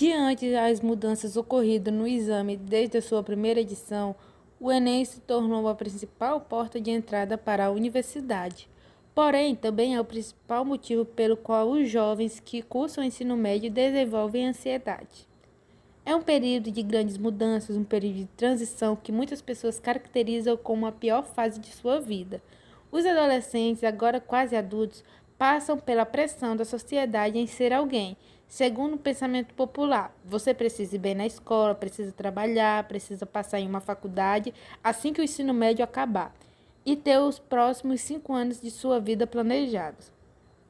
Diante das mudanças ocorridas no exame desde a sua primeira edição, o Enem se tornou a principal porta de entrada para a universidade. Porém, também é o principal motivo pelo qual os jovens que cursam o ensino médio desenvolvem ansiedade. É um período de grandes mudanças, um período de transição que muitas pessoas caracterizam como a pior fase de sua vida. Os adolescentes, agora quase adultos, passam pela pressão da sociedade em ser alguém. Segundo o pensamento popular, você precisa ir bem na escola, precisa trabalhar, precisa passar em uma faculdade assim que o ensino médio acabar e ter os próximos 5 anos de sua vida planejados.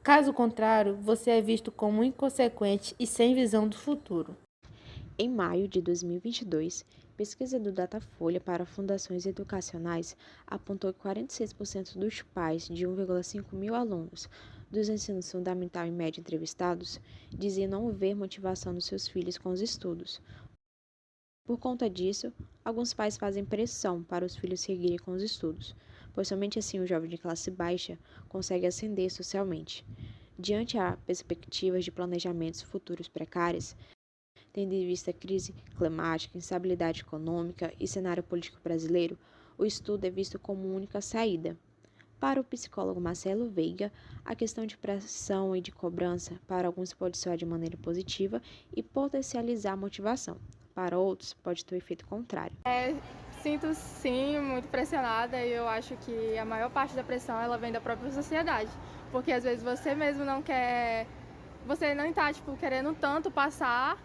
Caso contrário, você é visto como inconsequente e sem visão do futuro. Em maio de 2022, pesquisa do Datafolha para fundações educacionais apontou que 46% dos pais de 1,5 mil alunos dos ensinos fundamental e médio entrevistados diziam não ver motivação nos seus filhos com os estudos. Por conta disso, alguns pais fazem pressão para os filhos seguirem com os estudos, pois somente assim o jovem de classe baixa consegue ascender socialmente. Diante a perspectivas de planejamentos futuros precários, tendo em vista a crise climática, instabilidade econômica e cenário político brasileiro, o estudo é visto como única saída. Para o psicólogo Marcelo Veiga, a questão de pressão e de cobrança para alguns pode soar de maneira positiva e potencializar a motivação. Para outros, pode ter o efeito contrário. Sinto sim muito pressionada e eu acho que a maior parte da pressão ela vem da própria sociedade, porque às vezes você mesmo não quer, você não está querendo tanto passar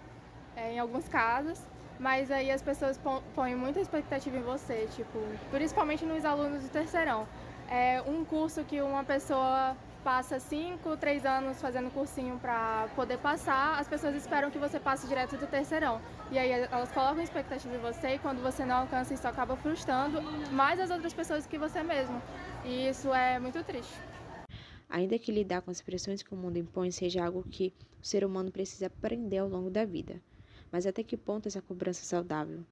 em alguns casos, mas aí as pessoas põem muita expectativa em você, principalmente nos alunos do terceirão. É um curso que uma pessoa passa 5, 3 anos fazendo cursinho para poder passar, as pessoas esperam que você passe direto do terceirão. E aí elas colocam expectativa em você e quando você não alcança isso acaba frustrando mais as outras pessoas que você mesmo. E isso é muito triste. Ainda que lidar com as pressões que o mundo impõe seja algo que o ser humano precisa aprender ao longo da vida. Mas até que ponto essa cobrança é saudável?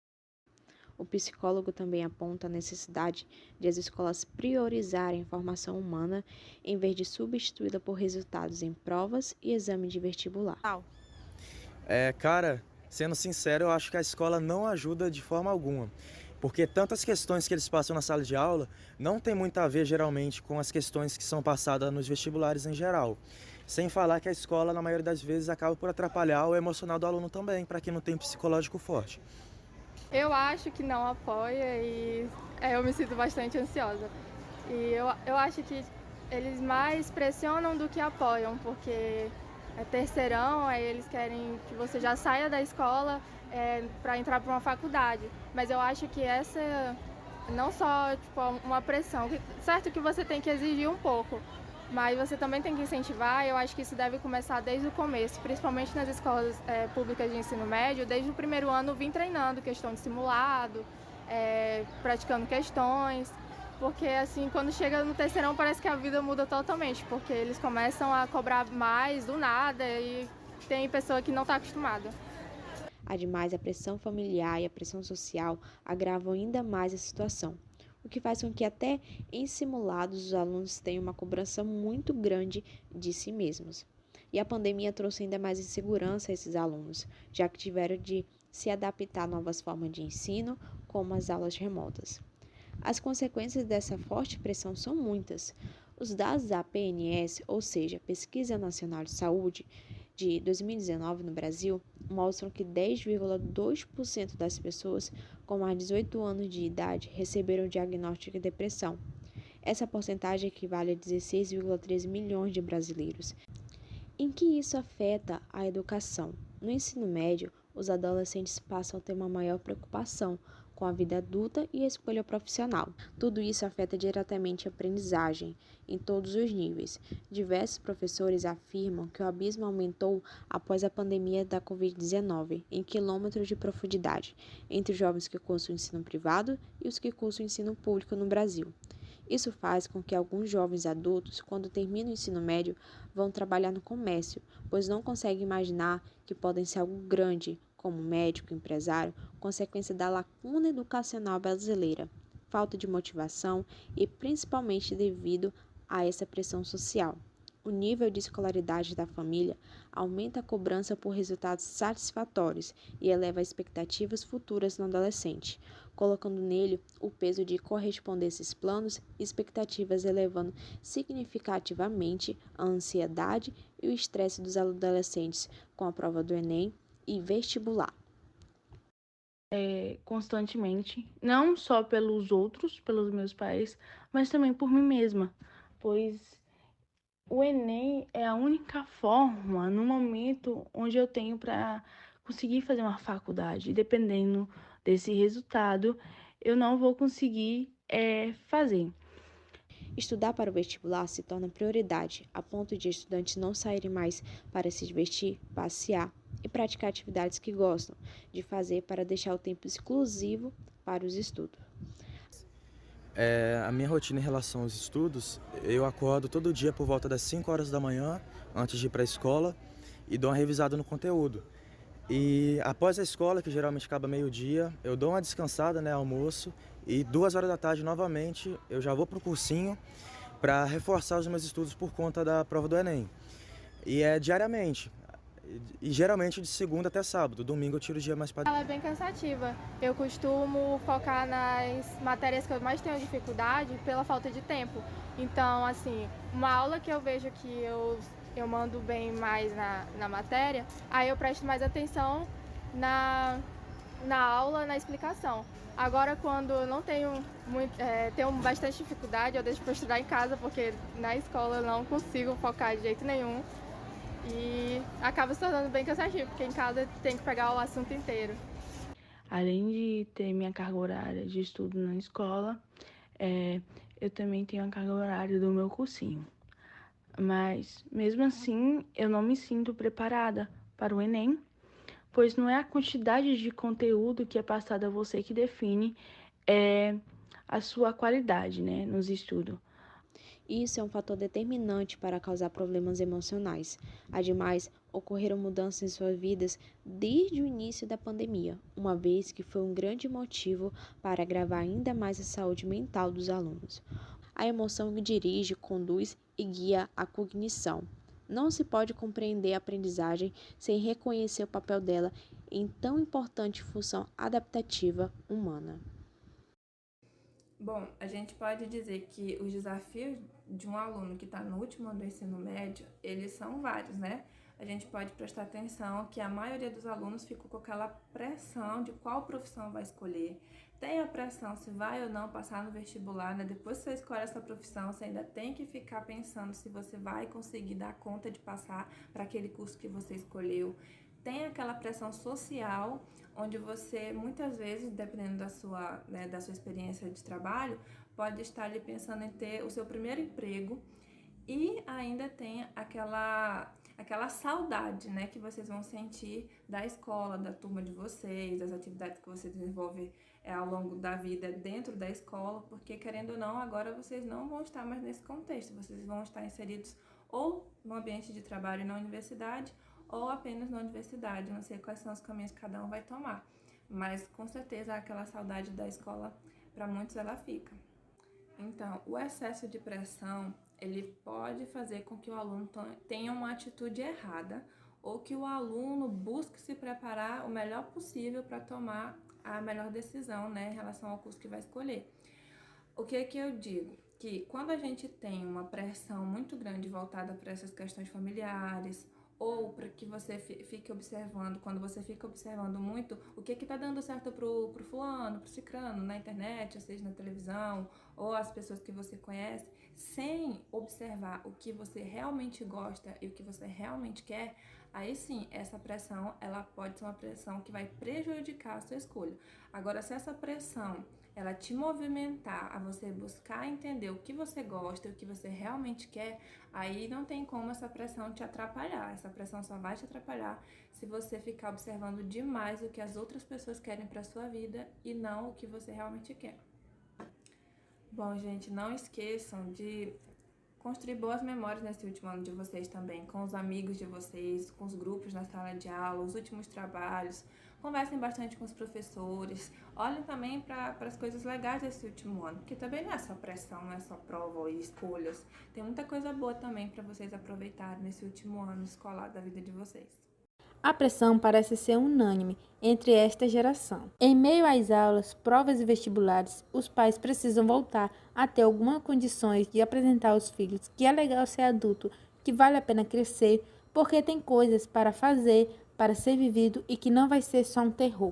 O psicólogo também aponta a necessidade de as escolas priorizarem a formação humana em vez de substituí-la por resultados em provas e exame de vestibular. Cara, sendo sincero, eu acho que a escola não ajuda de forma alguma, porque tantas questões que eles passam na sala de aula não tem muito a ver geralmente com as questões que são passadas nos vestibulares em geral. Sem falar que a escola, na maioria das vezes, acaba por atrapalhar o emocional do aluno também, para quem não tem psicológico forte. Eu acho que não apoia e eu me sinto bastante ansiosa. E eu acho que eles mais pressionam do que apoiam, porque é terceirão, aí eles querem que você já saia da escola para entrar para uma faculdade. Mas eu acho que essa não só uma pressão, certo que você tem que exigir um pouco, mas você também tem que incentivar, e eu acho que isso deve começar desde o começo, principalmente nas escolas públicas de ensino médio. Desde o primeiro ano vim treinando questão de simulado, praticando questões, porque assim, quando chega no terceirão parece que a vida muda totalmente, porque eles começam a cobrar mais do nada e tem pessoa que não está acostumada. Ademais, a pressão familiar e a pressão social agravam ainda mais a situação, o que faz com que até em simulados os alunos tenham uma cobrança muito grande de si mesmos. E a pandemia trouxe ainda mais insegurança a esses alunos, já que tiveram de se adaptar a novas formas de ensino, como as aulas remotas. As consequências dessa forte pressão são muitas. Os dados da PNS, ou seja, Pesquisa Nacional de Saúde, de 2019 no Brasil, mostram que 10,2% das pessoas com mais de 18 anos de idade receberam diagnóstico de depressão. Essa porcentagem equivale a 16,3 milhões de brasileiros. Em que isso afeta a educação? No ensino médio, os adolescentes passam a ter uma maior preocupação com a vida adulta e a escolha profissional. Tudo isso afeta diretamente a aprendizagem em todos os níveis. Diversos professores afirmam que o abismo aumentou após a pandemia da Covid-19, em quilômetros de profundidade, entre os jovens que cursam o ensino privado e os que cursam o ensino público no Brasil. Isso faz com que alguns jovens adultos, quando terminam o ensino médio, vão trabalhar no comércio, pois não conseguem imaginar que podem ser algo grande, como médico, empresário, consequência da lacuna educacional brasileira, falta de motivação e principalmente devido a essa pressão social. O nível de escolaridade da família aumenta a cobrança por resultados satisfatórios e eleva as expectativas futuras no adolescente, colocando nele o peso de corresponder a esses planos e expectativas, elevando significativamente a ansiedade e o estresse dos adolescentes com a prova do Enem e vestibular. Constantemente, não só pelos outros, pelos meus pais, mas também por mim mesma, pois o Enem é a única forma no momento onde eu tenho para conseguir fazer uma faculdade. Dependendo desse resultado, eu não vou conseguir fazer. Estudar para o vestibular se torna prioridade, a ponto de estudantes não saírem mais para se divertir, passear e praticar atividades que gostam de fazer para deixar o tempo exclusivo para os estudos. A minha rotina em relação aos estudos, eu acordo todo dia por volta das 5 horas da manhã, antes de ir para a escola, e dou uma revisada no conteúdo. E após a escola, que geralmente acaba meio-dia, eu dou uma descansada, né, almoço, e 2 horas da tarde novamente eu já vou para o cursinho para reforçar os meus estudos por conta da prova do Enem. E é diariamente, e geralmente de segunda até sábado. Domingo eu tiro o dia mais para... Ela é bem cansativa. Eu costumo focar nas matérias que eu mais tenho dificuldade pela falta de tempo. Então, assim, uma aula que eu vejo que eu mando bem mais na matéria, aí eu presto mais atenção na aula, na explicação. Agora, quando eu não tenho tenho bastante dificuldade, eu deixo para estudar em casa, porque na escola eu não consigo focar de jeito nenhum. E acaba se tornando bem cansativo, porque em casa tem que pegar o assunto inteiro. Além de ter minha carga horária de estudo na escola, eu também tenho a carga horária do meu cursinho. Mas, mesmo assim, eu não me sinto preparada para o Enem, pois não é a quantidade de conteúdo que é passado a você que define a sua qualidade, né, nos estudos. Isso é um fator determinante para causar problemas emocionais. Ademais, ocorreram mudanças em suas vidas desde o início da pandemia, uma vez que foi um grande motivo para agravar ainda mais a saúde mental dos alunos. A emoção dirige, conduz e guia a cognição. Não se pode compreender a aprendizagem sem reconhecer o papel dela em tão importante função adaptativa humana. Bom, a gente pode dizer que os desafios de um aluno que está no último ano do ensino médio, eles são vários, né? A gente pode prestar atenção que a maioria dos alunos ficou com aquela pressão de qual profissão vai escolher. Tem a pressão se vai ou não passar no vestibular, né? Depois que você escolhe essa profissão, você ainda tem que ficar pensando se você vai conseguir dar conta de passar para aquele curso que você escolheu. Tem aquela pressão social, onde você, muitas vezes, dependendo da sua experiência de trabalho, pode estar ali pensando em ter o seu primeiro emprego e ainda tem aquela saudade, né, que vocês vão sentir da escola, da turma de vocês, das atividades que você desenvolve ao longo da vida dentro da escola, porque, querendo ou não, agora vocês não vão estar mais nesse contexto, vocês vão estar inseridos ou no ambiente de trabalho na universidade, ou apenas na universidade, não sei quais são os caminhos que cada um vai tomar, mas com certeza aquela saudade da escola, para muitos ela fica. Então, o excesso de pressão, ele pode fazer com que o aluno tenha uma atitude errada, ou que o aluno busque se preparar o melhor possível para tomar a melhor decisão, né, em relação ao curso que vai escolher. O que é que eu digo? Que quando a gente tem uma pressão muito grande voltada para essas questões familiares, ou para que você fique observando, quando você fica observando muito o que está dando certo pro fulano, pro cicrano, na internet, ou seja, na televisão, ou as pessoas que você conhece, sem observar o que você realmente gosta e o que você realmente quer, aí sim, essa pressão, ela pode ser uma pressão que vai prejudicar a sua escolha. Agora, se essa pressão ela te movimentar a você buscar entender o que você gosta e o que você realmente quer, aí não tem como essa pressão te atrapalhar. Essa pressão só vai te atrapalhar se você ficar observando demais o que as outras pessoas querem para sua vida e não o que você realmente quer. Bom, gente, não esqueçam de construir boas memórias nesse último ano de vocês também, com os amigos de vocês, com os grupos na sala de aula, os últimos trabalhos, conversem bastante com os professores, olhem também para as coisas legais desse último ano, porque também não é só pressão, não é só prova e escolhas, tem muita coisa boa também para vocês aproveitarem nesse último ano escolar da vida de vocês. A pressão parece ser unânime entre esta geração. Em meio às aulas, provas e vestibulares, os pais precisam voltar a ter algumas condições de apresentar aos filhos que é legal ser adulto, que vale a pena crescer, porque tem coisas para fazer, para ser vivido e que não vai ser só um terror.